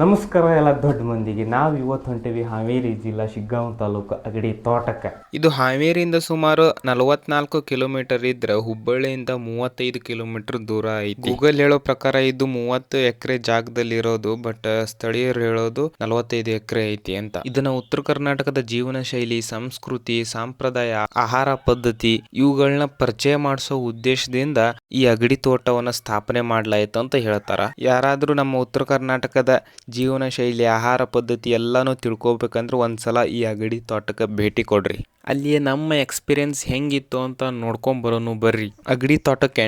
ನಮಸ್ಕಾರ ಎಲ್ಲ ದೊಡ್ಡ ಮಂದಿಗೆ. ನಾವು ಇವತ್ತು ಹೊಂಟೇವಿ ಹಾವೇರಿ ಜಿಲ್ಲಾ ಶಿಗ್ಗಾಂವ್ ತಾಲೂಕು ಅಗಡಿ ತೋಟಕ್ಕೆ. ಇದು ಹಾವೇರಿಯಿಂದ ಸುಮಾರು 44 ಕಿಲೋಮೀಟರ್ ಇದ್ರೆ ಹುಬ್ಬಳ್ಳಿಯಿಂದ 35 ಕಿಲೋಮೀಟರ್ ದೂರ ಐತಿ. ಗೂಗಲ್ ಹೇಳೋ ಪ್ರಕಾರ ಇದು 30 ಎಕರೆ ಜಾಗದಲ್ಲಿ ಇರೋದು, ಬಟ್ ಸ್ಥಳೀಯರು ಹೇಳೋದು 45 ಎಕರೆ ಐತಿ ಅಂತ. ಇದನ್ನ ಉತ್ತರ ಕರ್ನಾಟಕದ ಜೀವನ ಶೈಲಿ, ಸಂಸ್ಕೃತಿ, ಸಂಪ್ರದಾಯ, ಆಹಾರ ಪದ್ಧತಿ ಇವುಗಳನ್ನ ಪರಿಚಯ ಮಾಡಿಸೋ ಉದ್ದೇಶದಿಂದ ಈ ಅಗಡಿ ತೋಟವನ್ನ ಸ್ಥಾಪನೆ ಮಾಡ್ಲಾಯ್ತು ಅಂತ ಹೇಳ್ತಾರ. ಯಾರಾದ್ರೂ ನಮ್ಮ ಉತ್ತರ ಕರ್ನಾಟಕದ ಜೀವನ ಶೈಲಿ, ಆಹಾರ ಪದ್ಧತಿ ಎಲ್ಲಾನು ತಿಳ್ಕೊಬೇಕಂದ್ರೆ ಒಂದ್ಸಲ ಈ ಅಗಡಿ ತೋಟಕ್ಕೆ ಭೇಟಿ ಕೊಡ್ರಿ. ಅಲ್ಲಿಯೇ ನಮ್ಮ ಎಕ್ಸ್ಪೀರಿಯನ್ಸ್ ಹೆಂಗಿತ್ತು ಅಂತ ನೋಡ್ಕೊಂಡ್ ಬರೋನು ಬರ್ರಿ. ಅಗಡಿ ತೋಟಕ್ಕೆ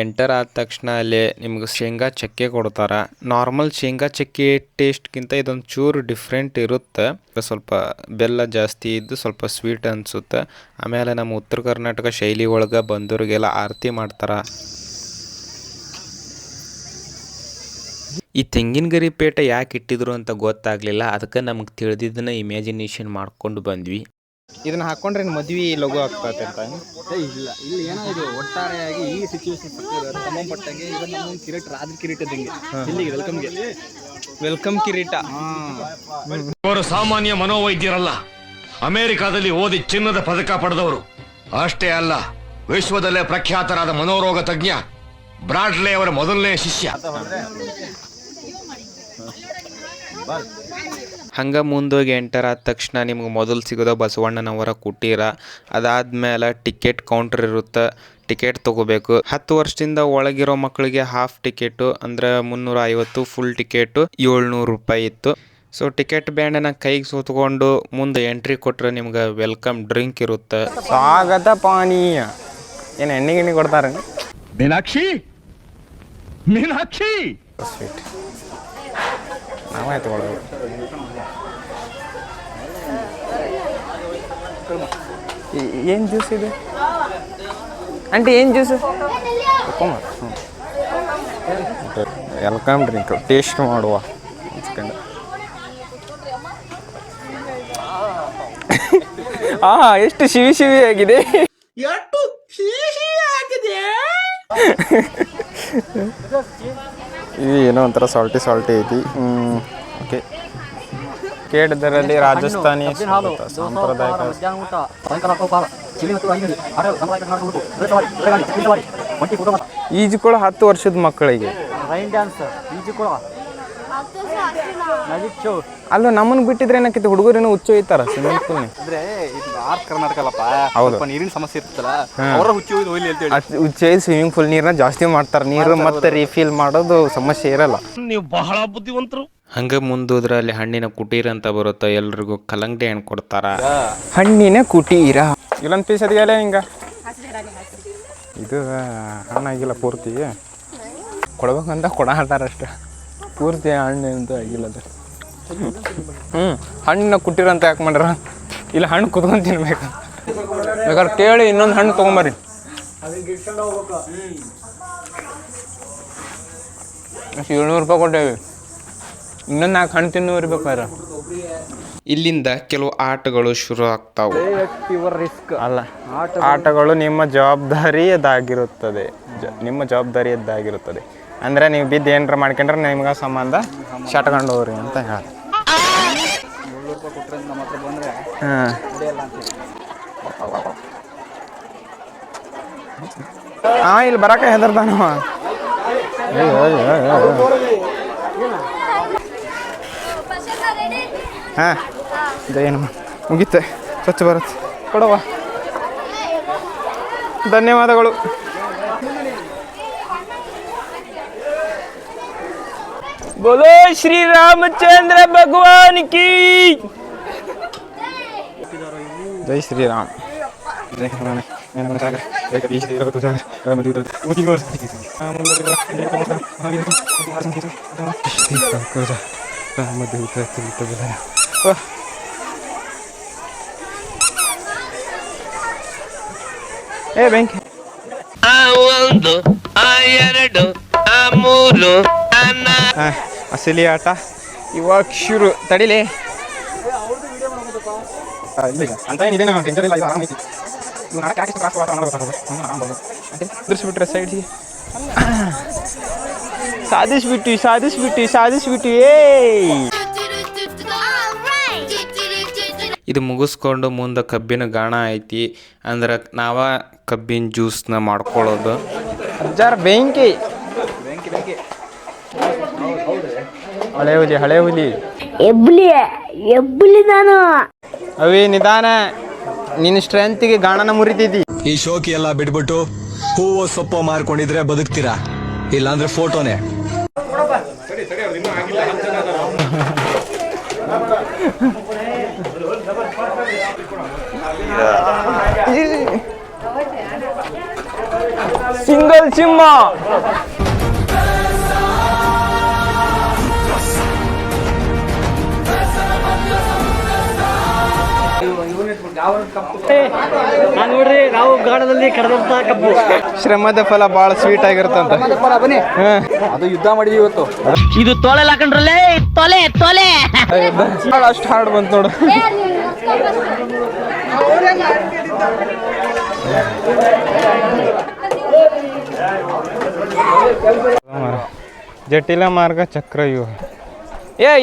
ಎಂಟರ್ ಆದ ತಕ್ಷಣ ಅಲ್ಲೇ ನಿಮ್ಗೆ ಶೇಂಗಾ ಚಕ್ಕೆ ಕೊಡ್ತಾರ. ನಾರ್ಮಲ್ ಶೇಂಗಾ ಚಕ್ಕೆ ಟೇಸ್ಟ್ಗಿಂತ ಇದೊಂದು ಚೂರು ಡಿಫ್ರೆಂಟ್ ಇರುತ್ತೆ. ಸ್ವಲ್ಪ ಬೆಲ್ಲ ಜಾಸ್ತಿ ಇದ್ದು ಸ್ವಲ್ಪ ಸ್ವೀಟ್ ಅನ್ಸುತ್ತೆ. ಆಮೇಲೆ ನಮ್ಮ ಉತ್ತರ ಕರ್ನಾಟಕ ಶೈಲಿ ಒಳಗೆ ಬಂದವ್ರಿಗೆಲ್ಲ ಆರತಿ ಮಾಡ್ತಾರ. ಈ ತೆಂಗಿನಗರಿ ಪೇಟ ಯಾಕೆ ಇಟ್ಟಿದ್ರು ಅಂತ ಗೊತ್ತಾಗ್ಲಿಲ್ಲ. ಅದಕ್ಕೆ ನಮಗೆ ತಿಳಿದಿದ್ದನ್ನ ಇಮ್ಯಾಜಿನೇಷನ್ ಮಾಡ್ಕೊಂಡು ಬಂದ್ವಿ. ಇದನ್ನ ಹಾಕೊಂಡ್ರೆ ಮದ್ವಿ ಲಘು ಆಗ್ತದೆ ಅಂತ. ಇಲ್ಲ ಇಲ್ಲಿ ಏನೋ ಇದು ಒಟ್ಟಾರೆಯಾಗಿ ಈ ಸಿಚುವೇಶನ್ ಸಂಬಂಧಪಟ್ಟಂಗೆ ಇದು ನಮ್ಮ ಕಿರೀಟ, ರಾಜ ಕಿರೀಟದಂಗೆ ಇಲ್ಲಿಗೆ ವೆಲ್ಕಮ್ ಕಿರೀಟ. ಅವರು ಸಾಮಾನ್ಯ ಮನೋವೈದ್ಯರಲ್ಲ, ಅಮೆರಿಕಾದಲ್ಲಿ ಓದಿ ಚಿನ್ನದ ಪದಕ ಪಡೆದವರು. ಅಷ್ಟೇ ಅಲ್ಲ, ವಿಶ್ವದಲ್ಲೇ ಪ್ರಖ್ಯಾತರಾದ ಮನೋರೋಗ ತಜ್ಞ ಬ್ರಾಡ್ಲೆ ಅವರ ಮೊದಲನೇ ಶಿಷ್ಯ. ಹಂಗೆ ಮುಂದೋಗಿ ಎಂಟರ್ ಆದ ತಕ್ಷಣ ನಿಮ್ಗೆ ಮೊದಲು ಸಿಗೋದು ಬಸವಣ್ಣನವರ ಕುಟೀರ. ಅದಾದ್ಮೇಲೆ ಟಿಕೆಟ್ ಕೌಂಟರ್ ಇರುತ್ತೆ, ಟಿಕೆಟ್ ತೊಗೋಬೇಕು. 10 ವರ್ಷದಿಂದ ಒಳಗಿರೋ ಮಕ್ಕಳಿಗೆ ಹಾಫ್ ಟಿಕೆಟು ಅಂದರೆ 350, ಫುಲ್ ಟಿಕೆಟು 700 ರೂಪಾಯಿ ಇತ್ತು. ಸೊ ಟಿಕೆಟ್ ಬ್ಯಾಂಡನ್ನ ಕೈಗೆ ಸುತ್ಕೊಂಡು ಮುಂದೆ ಎಂಟ್ರಿ ಕೊಟ್ಟರೆ ನಿಮ್ಗೆ ವೆಲ್ಕಮ್ ಡ್ರಿಂಕ್ ಇರುತ್ತೆ. ಸ್ವಾಗತ ಪಾನೀಯ ಏನು ಎಣ್ಣೆ ಗಿಣ್ಣೆ ಕೊಡ್ತಾರೆ. ಮೀನಾಕ್ಷಿ ಸ್ವೀಟ್ ನಾವೇ ತಗೊಳ್ಳೋದು. ಏನು ಜ್ಯೂಸ್ ಇದೆ ಆಂಟಿ? ಏನು ಜ್ಯೂಸು? ವೆಲ್ಕಮ್ ಡ್ರಿಂಕ್ ಟೇಸ್ಟ್ ಮಾಡುವ ಅನ್ಸ್ಕೊಂಡು. ಎಷ್ಟು ಶಿವಿ ಆಗಿದೆ. ಇದು ಏನೋ ಒಂಥರ ಸಾಲ್ಟಿ ಐತಿ. ಓಕೆ, ಕೇಳಿದರಲ್ಲಿ ರಾಜಸ್ಥಾನಿ ಸಾಂಪ್ರದಾಯಿಕ ಈಜುಕೊಳ 10 ವರ್ಷದ ಮಕ್ಕಳಿಗೆ. ಅಲ್ಲ, ನಮ್ಮನ್ನು ಬಿಟ್ಟಿದ್ರೆ ಏನಕ್ಕಿತ್ತು, ಹುಡುಗರೇನೋ ಹುಚ್ಚು ಒಯ್ತಾರ ಸ್ವಿಮ್ಮಿಂಗ್ ಪೂಲ್. ಅಂದ್ರೆ ಕರ್ನಾಟಕ ಅಲ್ಲಪ್ಪ, ಹೌದು, ನೀರಿನ ಸಮಸ್ಯೆ ಇರ್ತಲ್ಲ, ಅವರ ಹುಚ್ಚು ಸ್ವಿಮ್ಮಿಂಗ್ ಪೂಲ್ ನೀರನ್ನ ಜಾಸ್ತಿ ಮಾಡ್ತಾರೆ. ನೀರು ಮತ್ತೆ ರೀಫಿಲ್ ಮಾಡೋದು ಸಮಸ್ಯೆ ಇರಲ್ಲ. ನೀವು ಬಹಳ ಬುದ್ಧಿವಂತರು. ಹಂಗೆ ಮುಂದೋದ್ರೆ ಅಲ್ಲಿ ಹಣ್ಣಿನ ಕುಟೀರ ಅಂತ ಬರುತ್ತೆ. ಎಲ್ರಿಗೂ ಕಲ್ಲಂಗಡಿ ಹಣ್ಣು ಕೊಡ್ತಾರ. ಹಣ್ಣಿನ ಕುಟೀರ. ಇಲ್ಲೊಂದು ಪೀಸ್ ಅದೆಯಲ್ಲ ಹಿಂಗ, ಇದು ಹಣ್ಣಾಗಿಲ್ಲ ಪೂರ್ತಿ, ಕೊಡ್ಬೇಕಂತ ಕೊಡಾಡ್ತಾರ ಅಷ್ಟೆ. ಪೂರ್ತಿ ಹಣ್ಣು ಅಂತ ಆಗಿಲ್ಲ ಅದು. ಹಣ್ಣಿನ ಕುಟೀರ ಅಂತ ಯಾಕೆ ಮಾಡ್ರ? ಇಲ್ಲ ಹಣ್ಣು ಕುತ್ಕೊಂಡು ತಿನ್ಬೇಕು. ಬೇಕಾದ್ರೆ ಕೇಳಿ ಇನ್ನೊಂದು ಹಣ್ಣು ತೊಗೊಂಬರ್ರಿ. ಅಷ್ಟು 700 ರೂಪಾಯಿ ಕೊಟ್ಟೇವಿ. ಇನ್ನೊಂದು 4 ಹಣ್ಣು ತಿನ್ನೋ ಇರ್ಬೇಕಾದ್ರೆ. ಇಲ್ಲಿಂದ ಕೆಲವು ಆಟಗಳು ಶುರು ಆಗ್ತಾವು. ಅಲ್ಲ, ಆಟಗಳು ನಿಮ್ಮ ಜವಾಬ್ದಾರಿಯದ್ದಾಗಿರುತ್ತದೆ. ಅಂದರೆ ನೀವು ಬಿದ್ದು ಏನರ ಮಾಡ್ಕೊಂಡ್ರೆ ನಿಮ್ಗೆ ಸಂಬಂಧ ಶಟ್ಕೊಂಡು ಹೋಗ್ರಿ ಅಂತ ಹೇಳಿ. ಇಲ್ಲಿ ಬರಕ್ಕೆ ಹೆದರ್ತಾನವ. ಹಾಂ, ಏನು ಮುಗೀತೆ, ಸ್ವಚ್ಛ ಬರುತ್ತೆ ಕೊಡವ. ಧನ್ಯವಾದಗಳು. बोलो श्री रामचंद्र भगवान की जय श्री राम. ಏ ಬೆಂಕಿ. ಅಸಲಿ ಆಟ ಇವಾಗ ಶುರು. ತಡಿಲಿ ಬಿಟ್ರೆ ಸೈಡ್ಗೆ. ಸಾಧಿಸ್ಬಿಟ್ಟು ಏ ಇದು ಮುಗಿಸ್ಕೊಂಡು ಮುಂದೆ ಕಬ್ಬಿನ ಗಾಣ ಐತಿ, ಅಂದ್ರೆ ನಾವ ಕಬ್ಬಿನ ಜ್ಯೂಸ್ನ ಮಾಡ್ಕೊಳ್ಳೋದು. ಅಜ್ಜಾರ ಬೆಂಕಿ ಹಳೆ ಹುಲಿ ಎಬ್ಬಲಿ ನಾನು ಅವೇ ನಿಧಾನ, ನಿನ್ನ ಸ್ಟ್ರೆಂತ್ಗೆ ಗಾಣನ ಮುರಿತೈತಿ. ಈ ಶೋಕಿ ಎಲ್ಲ ಬಿಟ್ಬಿಟ್ಟು ಹೂವು ಸೊಪ್ಪು ಮಾರ್ಕೊಂಡಿದ್ರೆ ಬದುಕ್ತೀರಾ, ಇಲ್ಲಾಂದ್ರೆ ಫೋಟೋನೇ. ಸಿಂಗಲ್ ಸಿಂಹ ನೋಡ್ರಿ, ನಾವು ಗಾಢದಲ್ಲಿ ಕರೆದಂತ ಕಬ್ಬು. ಶ್ರಮದ ಫಲ ಬಹಳ ಸ್ವೀಟ್ ಆಗಿರುತ್ತಂತ. ಬನ್ನಿ, ಅದು ಯುದ್ಧ ಮಾಡಿದ್ವಿ ಇವತ್ತು. ಇದು ತೊಲೆ ಹಾಕೊಂಡ್ರಲ್ಲೇ, ತೊಲೆ ಅಷ್ಟು ಹಾರ್ಡ್ ಬಂತು ನೋಡು. ಜಟಿಲ ಮಾರ್ಗ ಚಕ್ರವ್ಯೂಹ.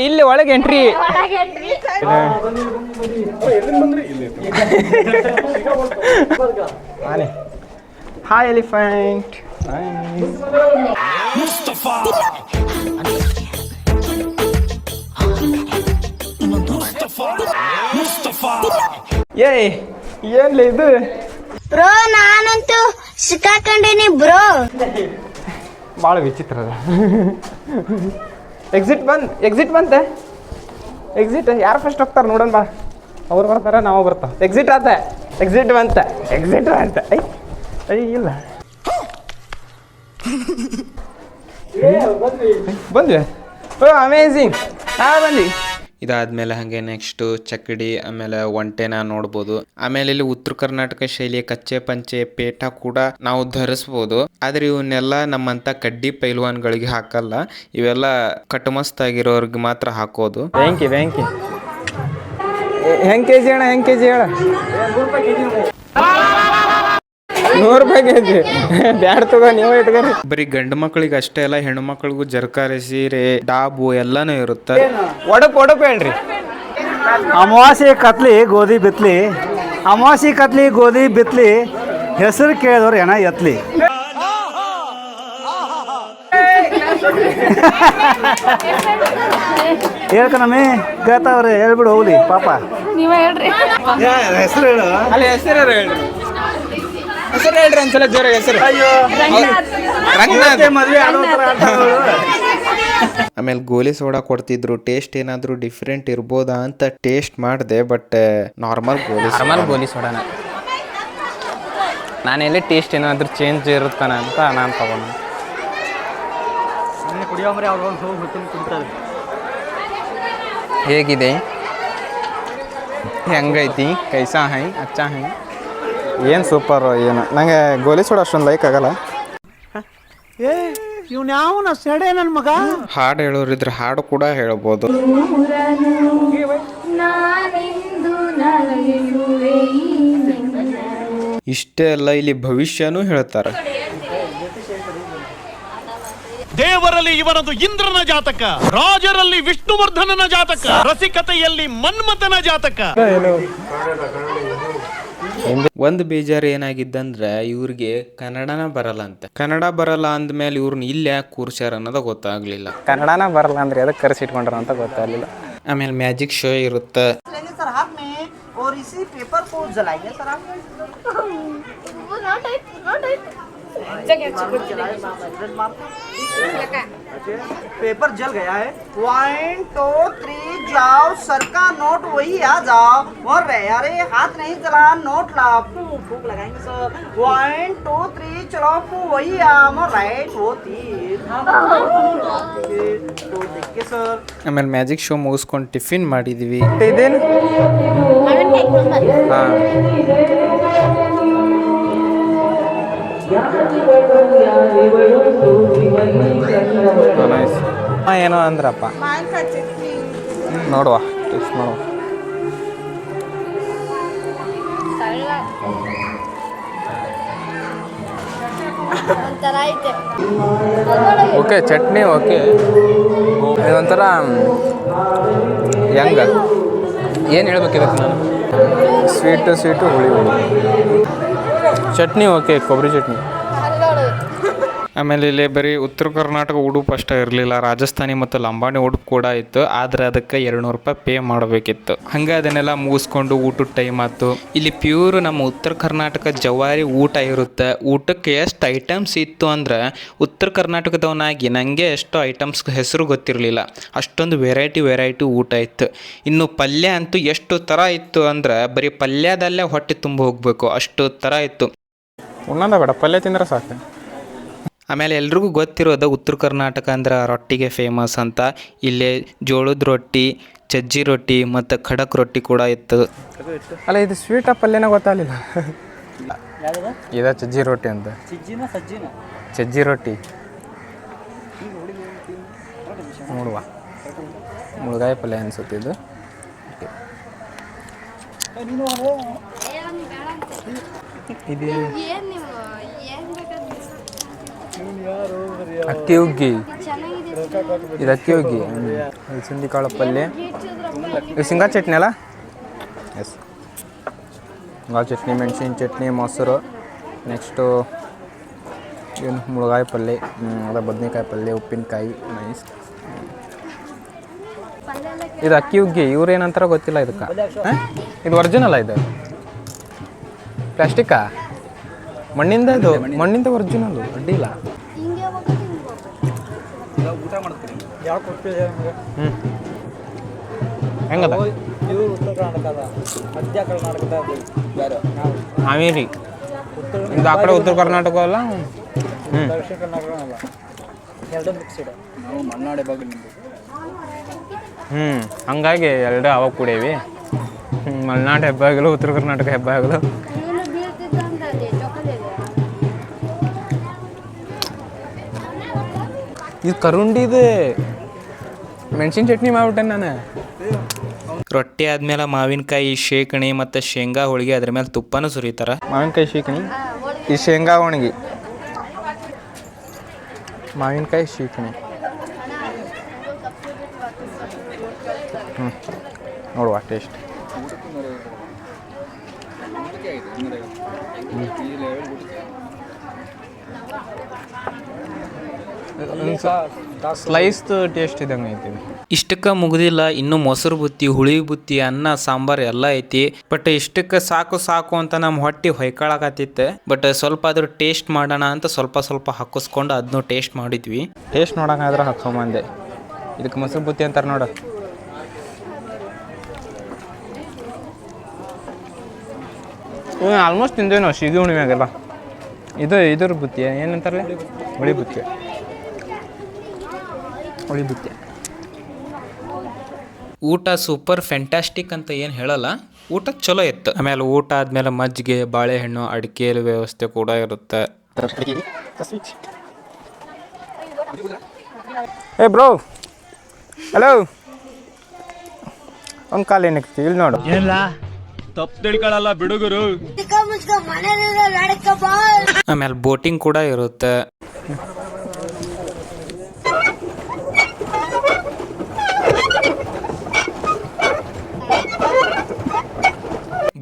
ಇಲ್ಲಿ ಒಳಗೆ ಎಂಟ್ರಿ. Hi elephant. ಏನ್ಲ ಇದು? ಬ್ರೋ ನಾನಂತೂ ಸಿಕ್ಕಾಕೊಂಡೇನಿ ಬ್ರೋ. ಭಾಳ ವಿಚಿತ್ರ ಅದ. ಎಕ್ಸಿಟ್ ಬಂತೆ. ಎಕ್ಸಿಟ್ ಯಾರು ಫಸ್ಟ್ ಹೋಗ್ತಾರೆ ನೋಡೋಣ ಬಾ. ಅವ್ರು ಬರ್ತಾರೆ, ನಾವು ಬರ್ತಾವ. ಎಕ್ಸಿಟ್ ಬಂತೆ. ಇಲ್ಲ ಬಂದ್ವಿ. ಅಮೇಝಿಂಗ್. ಬಂದ್ವಿ. ಇದಾದ್ಮೇಲೆ ಹಾಗೆ ನೆಕ್ಸ್ಟು ಚಕ್ಕಡಿ, ಆಮೇಲೆ ಒಂಟೆನ ನೋಡ್ಬೋದು. ಆಮೇಲೆ ಇಲ್ಲಿ ಉತ್ತರ ಕರ್ನಾಟಕ ಶೈಲಿಯ ಕಚ್ಚೆ ಪಂಚೆ ಪೇಟ ಕೂಡ ನಾವು ಧರಿಸ್ಬೋದು. ಆದ್ರೆ ಇವನ್ನೆಲ್ಲ ನಮ್ಮಂತ ಕಡ್ಡಿ ಪೈಲ್ವಾನ್ಗಳಿಗೆ ಹಾಕಲ್ಲ, ಇವೆಲ್ಲ ಕಟ್ಟಮಸ್ತಾಗಿರೋರ್ಗೆ ಮಾತ್ರ ಹಾಕೋದು. ಬ್ಯಾಂಕಿ ಹೆಂಗ್ ಕೆಜಿ ಅಣ್ಣ? 100 ರೂಪಾಯಿ ಕೆಜಿ. ಬ್ಯಾಡ ತಗೋ, ನೀವು ಇಟ್ಕೊರಿ. ಬರೀ ಗಂಡು ಮಕ್ಕಳಿಗೆ ಅಷ್ಟೇ ಅಲ್ಲ, ಹೆಣ್ಣು ಮಕ್ಕಳಿಗೂ ಜರ್ಕಾರಿ ಸೀರೆ, ಡಾಬು ಎಲ್ಲಾನು ಇರುತ್ತೆ. ಒಡಪ್ ಹೇಳ್ರಿ. ಅಮಾವಾಸ್ಯೆ ಕತ್ಲಿ ಗೋಧಿ ಬಿತ್ಲಿ ಹೆಸರು ಕೇಳಿದವ್ರು ಹೆಣ ಎತ್ಲಿ. ಹೇಳ್ಕನಮ್ಮಿ ಕೇಳ್ತಾವ್ರಿ, ಹೇಳ್ಬಿಡು ಹೋಗ್ಲಿ ಪಾಪ. ಹೆಸರು ಹೇಳು. ಅಲ್ಲಿ ಹೆಸರು ಹೇಳ್ರಿ ಒಂದ್ಸಲ ಜೋರಾಗಿ ಹೆಸರು. ಮದ್ವೆ ಆಡೋ ಥರ ಆಡ್ತಾವ್ರು. ಆಮೇಲೆ ಗೋಲಿ ಸೋಡಾ ಕೊಡ್ತಿದ್ರು. ಟೇಸ್ಟ್ ಏನಾದ್ರು ಡಿಫ್ರೆಂಟ್ ಇರ್ಬೋದಾ ಅಂತ ಟೇಸ್ಟ್ ಮಾಡಿದೆ, ಬಟ್ ನಾರ್ಮಲ್ ಗೋಲಿ ಸೋಡಾನ. ನಾನೆಲ್ಲಿ ಟೇಸ್ಟ್ ಏನಾದ್ರು ಚೇಂಜ್ ಇರುತ್ತಾನ ಅಂತ ನಾನು ತಗೊಂಡ. ಹೇಗಿದೆ? ಹೆಂಗೈತಿ? ಕೈಸಾ ಹೈ? ಅಚ್ಚಾ ಹೈ? ಏನು ಸೂಪರ್. ಏನು ನಂಗೆ ಗೋಲಿ ಸೋಡಾ ಅಷ್ಟೊಂದು ಲೈಕ್ ಆಗಲ್ಲ. ಇವ್ನ್ಯಾವನ ಸೆಡೆ ನನ್ನ ಮಗ. ಹಾಡು ಹೇಳೋರಿದ್ರೆ ಹಾಡು ಕೂಡ ಹೇಳ್ಬೋದು. ಇಷ್ಟೇ ಅಲ್ಲ, ಇಲ್ಲಿ ಭವಿಷ್ಯನೂ ಹೇಳ್ತಾರೆ. ದೇವರಲ್ಲಿ ಇವರದು ಇಂದ್ರನ ಜಾತಕ, ರಾಜರಲ್ಲಿ ವಿಷ್ಣುವರ್ಧನನ ಜಾತಕ, ರಸಿಕತೆಯಲ್ಲಿ ಮನ್ಮಥನ ಜಾತಕ. ಒಂದು ಬೇಜಾರು ಏನಾಗಿದ್ದಂದ್ರೆ ಇವ್ರಿಗೆ ಕನ್ನಡನ ಬರಲ್ಲ ಅಂತ. ಕನ್ನಡ ಬರಲ್ಲ ಅಂದ್ಮೇಲೆ ಇವ್ರನ್ನ ಇಲ್ಲಿ ಯಾಕೆ ಕೂರ್ಸ್ಯಾರ ಅನ್ನೋದು ಗೊತ್ತಾಗ್ಲಿಲ್ಲ. ಕನ್ನಡನ ಬರಲ್ಲ ಅಂದ್ರೆ ಅದಕ್ಕೆ ಕರೆಸಿಟ್ಕೊಂಡ್ರ ಅಂತ ಗೊತ್ತಾಗಲಿಲ್ಲ. ಆಮೇಲೆ ಮ್ಯಾಜಿಕ್ ಶೋ ಇರುತ್ತೆ. पेपर जल गया है. 1 2 3 जाओ, सर का नोट वही आ जाओ. और रे अरे हाथ नहीं चला, नोट ला. फूक लगाएंगे सर. 1 2 3 चलो, वही आ. मोर राइट होती तो देखिए सर. ಆಮೇಲೆ ಮ್ಯಾಜಿಕ್ ಶೋ ಮುಗಿಸ್ಕೊಂಡು ಟಿಫಿನ್ ಮಾಡಿದ್ವಿ. ಇದೇನು? ಏನೋ ಅಂದ್ರಪ್ಪ. ನೋಡುವ, ಟೇಸ್ಟ್ ಮಾಡುವ. ಒಂಥರ ಐತೆ ಓಕೆ ಚಟ್ನಿ ಓಕೆ ಇದೊಂಥರ ಹೆಂಗ ಏನು ಹೇಳ್ಬೇಕು ಇದಕ್ಕೆ ನಾನು ಸ್ವೀಟು ಹುಳಿ ಚಟ್ನಿ ಓಕೆ ಕೊಬ್ಬರಿ ಚಟ್ನಿ. ಆಮೇಲೆ ಇಲ್ಲಿ ಬರೀ ಉತ್ತರ ಕರ್ನಾಟಕ ಉಡುಪು ಅಷ್ಟೇ ಇರಲಿಲ್ಲ, ರಾಜಸ್ಥಾನಿ ಮತ್ತು ಲಂಬಾಣಿ ಉಡುಪು ಕೂಡ ಇತ್ತು. ಆದರೆ ಅದಕ್ಕೆ 200 ರೂಪಾಯಿ ಪೇ ಮಾಡಬೇಕಿತ್ತು. ಹಂಗೆ ಅದನ್ನೆಲ್ಲ ಮುಗಿಸ್ಕೊಂಡು ಊಟದ ಟೈಮ್ ಆಯ್ತು. ಇಲ್ಲಿ ಪ್ಯೂರ್ ನಮ್ಮ ಉತ್ತರ ಕರ್ನಾಟಕ ಜವಾರಿ ಊಟ ಇರುತ್ತೆ. ಊಟಕ್ಕೆ ಎಷ್ಟು ಐಟಮ್ಸ್ ಇತ್ತು ಅಂದ್ರೆ ಉತ್ತರ ಕರ್ನಾಟಕದವನಾಗಿ ನನಗೆ ಎಷ್ಟು ಐಟಮ್ಸ್ ಹೆಸರು ಗೊತ್ತಿರಲಿಲ್ಲ. ಅಷ್ಟೊಂದು ವೆರೈಟಿ ಊಟ ಇತ್ತು. ಇನ್ನು ಪಲ್ಯ ಅಂತೂ ಎಷ್ಟು ಥರ ಇತ್ತು ಅಂದ್ರೆ ಬರೀ ಪಲ್ಯದಲ್ಲೇ ಹೊಟ್ಟೆ ತುಂಬ ಹೋಗಬೇಕು, ಅಷ್ಟು ಥರ ಇತ್ತು. ಉಣ್ಣದ ಬೇಡ, ಪಲ್ಯ ತಿಂದ್ರೆ ಸಾಕು. ಆಮೇಲೆ ಎಲ್ರಿಗೂ ಗೊತ್ತಿರೋದು ಉತ್ತರ ಕರ್ನಾಟಕ ಅಂದ್ರೆ ರೊಟ್ಟಿಗೆ ಫೇಮಸ್ ಅಂತ. ಇಲ್ಲೇ ಜೋಳದ ರೊಟ್ಟಿ, ಸಜ್ಜಿ ರೊಟ್ಟಿ ಮತ್ತು ಖಡಕ್ ರೊಟ್ಟಿ ಕೂಡ ಇತ್ತು. ಅಲ್ಲ ಇದು ಸ್ವೀಟ ಪಲ್ಯನ ಗೊತ್ತಾಗಲಿಲ್ಲ. ಇದ ಸಜ್ಜಿ ರೊಟ್ಟಿ ಅಂತ. ಸಜ್ಜಿ ರೊಟ್ಟಿ ನೋಡುವ, ಮುಳುಗಾಯಿ ಪಲ್ಯ ಅನ್ಸುತ್ತೆ ಇದು. ಇದು ಅಕ್ಕಿ ಹುಗ್ಗಿ, ಇದು ಅಕ್ಕಿ ಹುಗ್ಗಿ, ಇದು ಸಿಂಧಿಕಾಳು ಪಲ್ಯ, ಇದು ಶೇಂಗಾ ಚಟ್ನಿ ಅಲ್ಲ. ಎಸ್, ಶೇಂಗಾ ಚಟ್ನಿ, ಮೆಣಸಿನ ಚಟ್ನಿ, ಮೊಸರು, ನೆಕ್ಸ್ಟು ಏನು ಮುಳುಗಾಯಿ ಪಲ್ಯ, ಅದ ಬದನೆಕಾಯಿ ಪಲ್ಯ, ಉಪ್ಪಿನಕಾಯಿ, ನೈಸ್. ಇದು ಅಕ್ಕಿ ಹುಗ್ಗಿ, ಇವ್ರು ಏನಂತಾರ ಗೊತ್ತಿಲ್ಲ ಇದಕ್ಕೆ. ಇದು ಒರಿಜಿನಲ್ಲ, ಇದು ಪ್ಲಾಸ್ಟಿಕ್ಕಾ? ಮಣ್ಣಿಂದ, ಇದು ಮಣ್ಣಿಂದ ಒರಿಜಿನಲ್ಲು, ಅಡ್ಡಿಲ್ಲ. ಹೆಂಗದ ಹಾವೇರಿ ಇದು ಆ ಕಡೆ ಉತ್ತರ ಕರ್ನಾಟಕ ಅಲ್ಲ. ಹಂಗಾಗಿ ಎರಡು ಅವಾಗ ಕೂಡೇವಿ. ಮಲೆನಾಡು ಹೆಬ್ಬಾಗಿಲು, ಉತ್ತರ ಕರ್ನಾಟಕ ಹೆಬ್ಬಾಗಿಲು. ಇದು ಕರುಂಡಿದು ಮೆಣಸಿನ ಚಟ್ನಿ ಮಾಡ್ಬಿಟ್ಟೆ ನಾನು. ರೊಟ್ಟಿ ಆದ್ಮೇಲೆ ಮಾವಿನಕಾಯಿ ಶೇಕಣಿ ಮತ್ತು ಶೇಂಗಾ ಹೋಳಿಗೆ, ಅದ್ರ ಮೇಲೆ ತುಪ್ಪನೂ ಸುರಿತಾರೆ. ಮಾವಿನಕಾಯಿ ಶೀಕಣಿ, ಈ ಶೇಂಗಾ ಒಣಗಿ, ಮಾವಿನಕಾಯಿ ಶೀಕಣಿ. ನೋಡುವ ಟೇಸ್ಟ್. ಸ್ಲೈಸ್ ಟೇಸ್ಟ್ ಇದಂಗೆ ಐತಿ. ಇಷ್ಟಕ್ಕೆ ಮುಗಿದಿಲ್ಲ, ಇನ್ನು ಮೊಸರು ಬುತ್ತಿ, ಹುಳಿ ಬುತ್ತಿ, ಅನ್ನ, ಸಾಂಬಾರು ಎಲ್ಲ ಐತಿ. ಬಟ್ ಇಷ್ಟಕ್ಕೆ ಸಾಕು ಅಂತ ನಮ್ಮ ಹೊಟ್ಟೆ ಹೊಯ್ಕೊಳಕತ್ತಿತ್ತು. ಬಟ್ ಸ್ವಲ್ಪ ಆದ್ರೂ ಟೇಸ್ಟ್ ಮಾಡೋಣ ಅಂತ ಸ್ವಲ್ಪ ಹಾಕಿಸ್ಕೊಂಡು ಅದನ್ನು ಟೇಸ್ಟ್ ಮಾಡಿದ್ವಿ. ಟೇಸ್ಟ್ ನೋಡೋಕ್ಕಾದ್ರೆ ಹಾಕ್ಕೊಂಬಂದೆ. ಇದಕ್ಕೆ ಮೊಸರು ಬುತ್ತಿ ಅಂತಾರೆ ನೋಡು. ಆಲ್ಮೋಸ್ಟ್ ತಿಂದೇವಿ ನಾವು ಸಿಗಿ ಹುಣ್ಣಿಮೆಗೆಲ್ಲ. ಇದ್ರ ಬುತ್ತಿ ಏನಂತಾರಲ್ಲ, ಹುಳಿ ಬುತ್ತಿ. ಊಟ ಸೂಪರ್ ಫ್ಯಾಂಟಾಸ್ಟಿಕ್ ಅಂತ ಏನು ಹೇಳಲ್ಲ, ಊಟ ಚಲೋ ಇತ್ತು. ಆಮೇಲೆ ಊಟ ಆದಮೇಲೆ ಮಜ್ಜಿಗೆ, ಬಾಳೆಹಣ್ಣು, ಅಡಿಕೆ ವ್ಯವಸ್ಥೆ ಕೂಡ ಇರುತ್ತೆ. ಏ ಬ್ರೋ, ಹಲೋ, ಒಂದು ಕಾಲು ಏನಕ್ಕೆ ಇಲ್ಲಿ ನೋಡು. ತಪ್ಪು ತಿಳ್ಕೊಳ್ಳಲ್ಲ ಬಿಡುಗರು. ಆಮೇಲೆ ಬೋಟಿಂಗ್ ಕೂಡ ಇರುತ್ತೆ.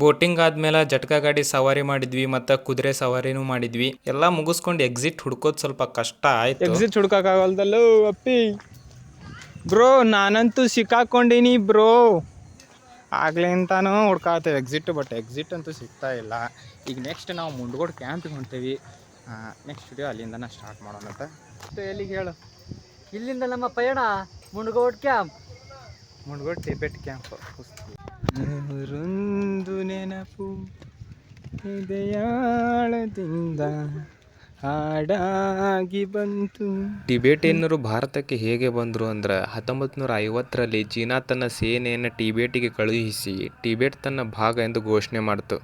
ಬೋಟಿಂಗ್ ಆದ್ಮೇಲೆ ಜಟ್ಕಾ ಗಾಡಿ ಸವಾರಿ ಮಾಡಿದ್ವಿ ಮತ್ತು ಕುದುರೆ ಸವಾರಿನೂ ಮಾಡಿದ್ವಿ. ಎಲ್ಲ ಮುಗಿಸ್ಕೊಂಡು ಎಕ್ಸಿಟ್ ಹುಡ್ಕೋದು ಸ್ವಲ್ಪ ಕಷ್ಟ ಆಯ್ತು. ಎಕ್ಸಿಟ್ ಹುಡ್ಕೋಕ್ಕಾಗಲ್ದಲ್ಲೋ ಅಪ್ಪಿ. ಬ್ರೋ ನಾನಂತೂ ಸಿಕ್ಕಾಕೊಂಡೀನಿ ಬ್ರೋ. ಆಗಲೇ ಅಂತಾನು ಹುಡ್ಕಾತೇವೆ ಎಕ್ಸಿಟ್, ಬಟ್ ಎಕ್ಸಿಟ್ ಅಂತೂ ಸಿಗ್ತಾ ಇಲ್ಲ. ಈಗ ನೆಕ್ಸ್ಟ್ ನಾವು ಮುಂಡ್ಗೋಡು ಕ್ಯಾಂಪಿಗೆ ಹೊಂಟೇವಿ. ನೆಕ್ಸ್ಟ್ ವಿಡಿಯೋ ಅಲ್ಲಿಂದನೇ ಸ್ಟಾರ್ಟ್ ಮಾಡೋಣ ಅಂತ. ಎಲ್ಲಿಗೆ ಹೇಳು? ಇಲ್ಲಿಂದ ನಮ್ಮ ಪಯಣ Mundgod camp, Mundgod Tibet camp. ನೂರೊಂದು ನೆನಪು ಹೃದಯಾಳದಿಂದ ಹಾಡಾಗಿ ಬಂತು. ಟಿಬೇಟಿಯನ್ನರು ಭಾರತಕ್ಕೆ ಹೇಗೆ ಬಂದರು ಅಂದ್ರೆ 1950ರಲ್ಲಿ ಚೀನಾ ತನ್ನ ಸೇನೆಯನ್ನು ಟಿಬೇಟಿಗೆ ಕಳುಹಿಸಿ ಟಿಬೇಟ್ ತನ್ನ ಭಾಗ ಎಂದು ಘೋಷಣೆ ಮಾಡಿತು.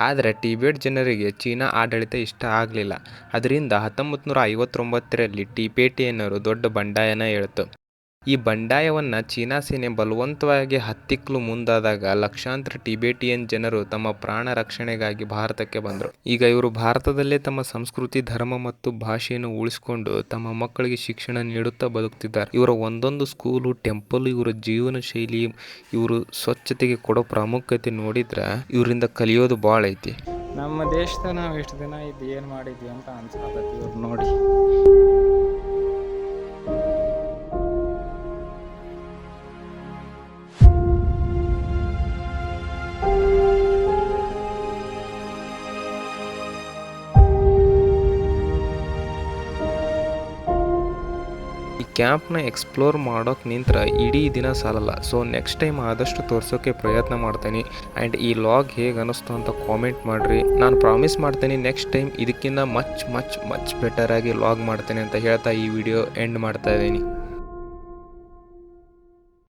ಆದರೆ ಟಿಬೇಟ್ ಜನರಿಗೆ ಚೀನಾ ಆಡಳಿತ ಇಷ್ಟ ಆಗಲಿಲ್ಲ. ಅದರಿಂದ 1959ರಲ್ಲಿ ಟಿಬೇಟಿಯನ್ನರು ದೊಡ್ಡ ಬಂಡಾಯನ ಹೇಳ್ತು. ಈ ಬಂಡಾಯವನ್ನ ಚೀನಾ ಸೇನೆ ಬಲವಂತವಾಗಿ ಹತ್ತಿಕ್ಕಲು ಮುಂದಾದಾಗ ಲಕ್ಷಾಂತರ ಟಿಬೇಟಿಯನ್ ಜನರು ತಮ್ಮ ಪ್ರಾಣ ರಕ್ಷಣೆಗಾಗಿ ಭಾರತಕ್ಕೆ ಬಂದರು. ಈಗ ಇವರು ಭಾರತದಲ್ಲೇ ತಮ್ಮ ಸಂಸ್ಕೃತಿ, ಧರ್ಮ ಮತ್ತು ಭಾಷೆಯನ್ನು ಉಳಿಸಿಕೊಂಡು ತಮ್ಮ ಮಕ್ಕಳಿಗೆ ಶಿಕ್ಷಣ ನೀಡುತ್ತಾ ಬದುಕ್ತಿದ್ದಾರೆ. ಇವರ ಒಂದೊಂದು ಸ್ಕೂಲು, ಟೆಂಪಲ್, ಇವರ ಜೀವನ ಶೈಲಿ, ಇವರು ಸ್ವಚ್ಛತೆಗೆ ಕೊಡೋ ಪ್ರಾಮುಖ್ಯತೆ ನೋಡಿದ್ರೆ ಇವರಿಂದ ಕಲಿಯೋದು ಭಾಳ ಐತಿ. ನಮ್ಮ ದೇಶದ ನಾವು ಎಷ್ಟು ದಿನ ಇದು ಏನು ಮಾಡಿದ್ವಿ ಅಂತ ಅನ್ಸಾಕತ್ತಿ ಇವ್ರು ನೋಡಿ. ಈ ಕ್ಯಾಂಪ್ನ ಎಕ್ಸ್ಪ್ಲೋರ್ ಮಾಡೋಕೆ ನಿಂತ್ರೆ ಇಡೀ ದಿನ ಸಾಲಲ್ಲ. ಸೊ ನೆಕ್ಸ್ಟ್ ಟೈಮ್ ಆದಷ್ಟು ತೋರ್ಸೋಕೆ ಪ್ರಯತ್ನ ಮಾಡ್ತೀನಿ. ಆ್ಯಂಡ್ ಈ ಲಾಗ್ ಹೇಗೆ ಅನ್ನಿಸ್ತು ಅಂತ ಕಾಮೆಂಟ್ ಮಾಡಿರಿ. ನಾನು ಪ್ರಾಮಿಸ್ ಮಾಡ್ತೀನಿ ನೆಕ್ಸ್ಟ್ ಟೈಮ್ ಇದಕ್ಕಿಂತ ಮಚ್ ಬೆಟರಾಗಿ ಲಾಗ್ ಮಾಡ್ತೇನೆ ಅಂತ ಹೇಳ್ತಾ ಈ ವಿಡಿಯೋ ಎಂಡ್ ಮಾಡ್ತಾ ಇದ್ದೀನಿ.